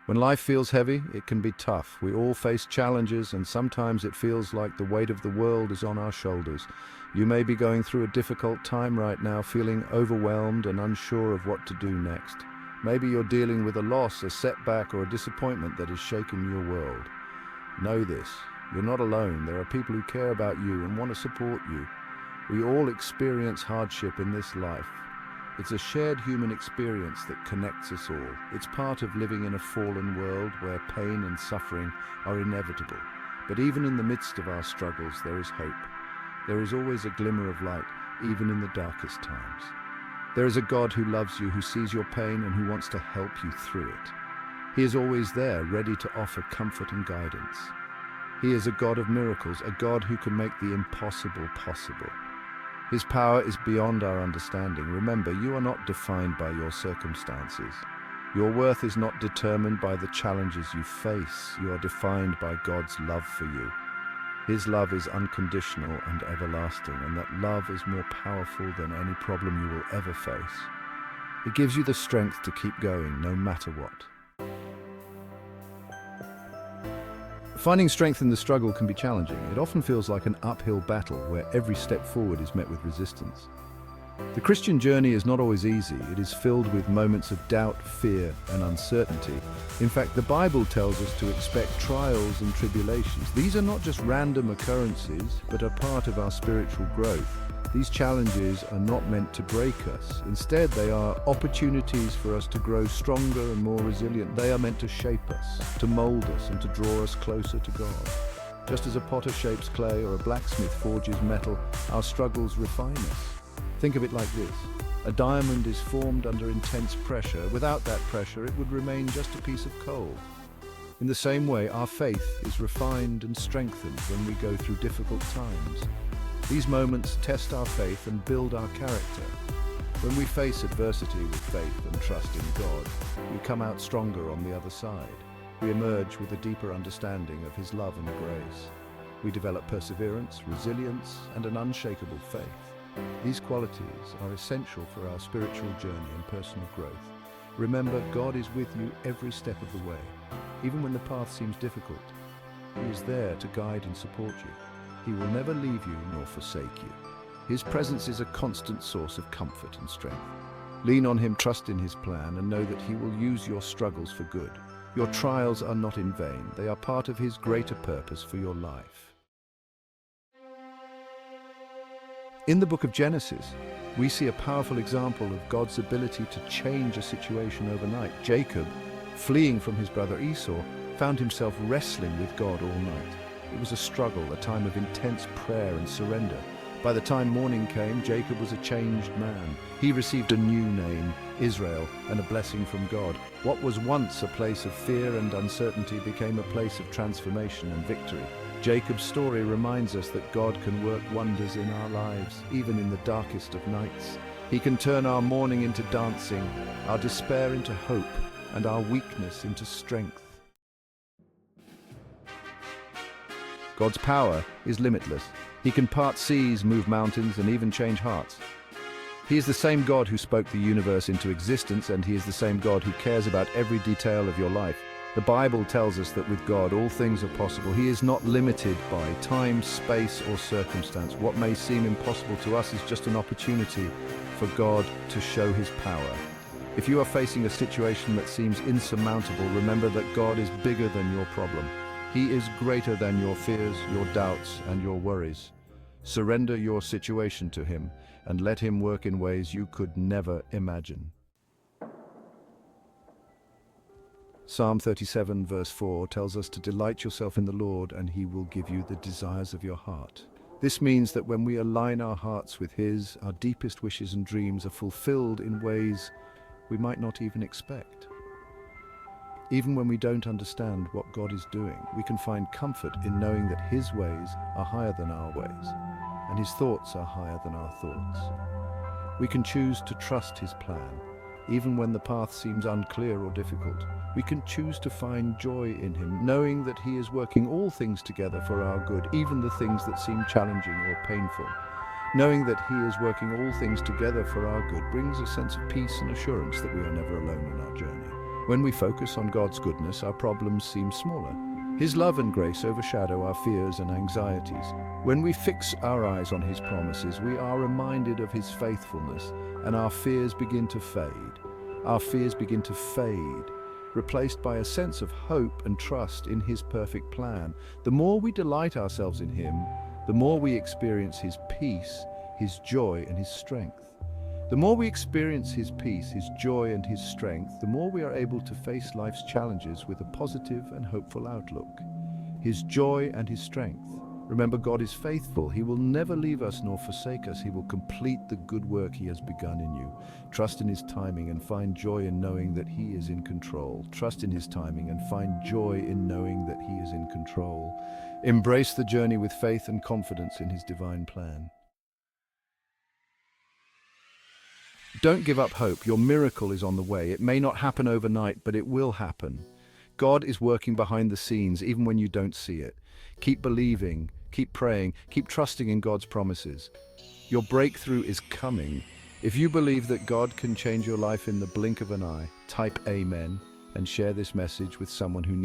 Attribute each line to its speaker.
Speaker 1: When life feels heavy, it can be tough. We all face challenges, and sometimes it feels like the weight of the world is on our shoulders. You may be going through a difficult time right now, feeling overwhelmed and unsure of what to do next. Maybe you're dealing with a loss, a setback, or a disappointment that has shaken your world. Know this, you're not alone. There are people who care about you and want to support you. We all experience hardship in this life. It's a shared human experience that connects us all. It's part of living in a fallen world where pain and suffering are inevitable. But even in the midst of our struggles, there is hope. There is always a glimmer of light, even in the darkest times. There is a God who loves you, who sees your pain, and who wants to help you through it. He is always there, ready to offer comfort and guidance. He is a God of miracles, a God who can make the impossible possible. His power is beyond our understanding. Remember, you are not defined by your circumstances. Your worth is not determined by the challenges you face. You are defined by God's love for you. His love is unconditional and everlasting, and that love is more powerful than any problem you will ever face. It gives you the strength to keep going, no matter what. Finding strength in the struggle can be challenging. It often feels like an uphill battle where every step forward is met with resistance. The Christian journey is not always easy. It is filled with moments of doubt, fear, and uncertainty. In fact, the Bible tells us to expect trials and tribulations. These are not just random occurrences, but are part of our spiritual growth. These challenges are not meant to break us. Instead, they are opportunities for us to grow stronger and more resilient. They are meant to shape us, to mold us, and to draw us closer to God. Just as a potter shapes clay or a blacksmith forges metal, our struggles refine us. Think of it like this. A diamond is formed under intense pressure. Without that pressure, it would remain just a piece of coal. In the same way, our faith is refined and strengthened when we go through difficult times. These moments test our faith and build our character. When we face adversity with faith and trust in God, we come out stronger on the other side. We emerge with a deeper understanding of His love and grace. We develop perseverance, resilience, and an unshakable faith. These qualities are essential for our spiritual journey and personal growth. Remember, God is with you every step of the way. Even when the path seems difficult, He is there to guide and support you. He will never leave you nor forsake you. His presence is a constant source of comfort and strength. Lean on Him, trust in His plan, and know that He will use your struggles for good. Your trials are not in vain. They are part of His greater purpose for your life. In the book of Genesis, we see a powerful example of God's ability to change a situation overnight. Jacob, fleeing from his brother Esau, found himself wrestling with God all night. It was a struggle, a time of intense prayer and surrender. By the time morning came, Jacob was a changed man. He received a new name, Israel, and a blessing from God. What was once a place of fear and uncertainty became a place of transformation and victory. Jacob's story reminds us that God can work wonders in our lives, even in the darkest of nights. He can turn our mourning into dancing, our despair into hope, and our weakness into strength. God's power is limitless. He can part seas, move mountains, and even change hearts. He is the same God who spoke the universe into existence, and He is the same God who cares about every detail of your life. The Bible tells us that with God all things are possible. He is not limited by time, space, or circumstance. What may seem impossible to us is just an opportunity for God to show His power. If you are facing a situation that seems insurmountable, remember that God is bigger than your problem. He is greater than your fears, your doubts, and your worries. Surrender your situation to Him and let Him work in ways you could never imagine. Psalm 37 verse 4 tells us to delight yourself in the Lord, and He will give you the desires of your heart. This means that when we align our hearts with His, our deepest wishes and dreams are fulfilled in ways we might not even expect. Even when we don't understand what God is doing, we can find comfort in knowing that His ways are higher than our ways, and His thoughts are higher than our thoughts. We can choose to trust His plan, even when the path seems unclear or difficult. We can choose to find joy in Him, knowing that He is working all things together for our good, even the things that seem challenging or painful. Knowing that He is working all things together for our good brings a sense of peace and assurance that we are never alone in our journey. When we focus on God's goodness, our problems seem smaller. His love and grace overshadow our fears and anxieties. When we fix our eyes on His promises, we are reminded of His faithfulness, and our fears begin to fade. Our fears begin to fade, replaced by a sense of hope and trust in His perfect plan. The more we delight ourselves in Him, the more we experience His peace, His joy, and His strength. The more we experience His peace, His joy, and His strength, the more we are able to face life's challenges with a positive and hopeful outlook. His joy and His strength. Remember, God is faithful. He will never leave us nor forsake us. He will complete the good work He has begun in you. Trust in His timing and find joy in knowing that He is in control. Trust in His timing and find joy in knowing that He is in control. Embrace the journey with faith and confidence in His divine plan. Don't give up hope. Your miracle is on the way. It may not happen overnight, but it will happen. God is working behind the scenes, even when you don't see it. Keep believing, keep praying, keep trusting in God's promises. Your breakthrough is coming. If you believe that God can change your life in the blink of an eye, type Amen and share this message with someone who needs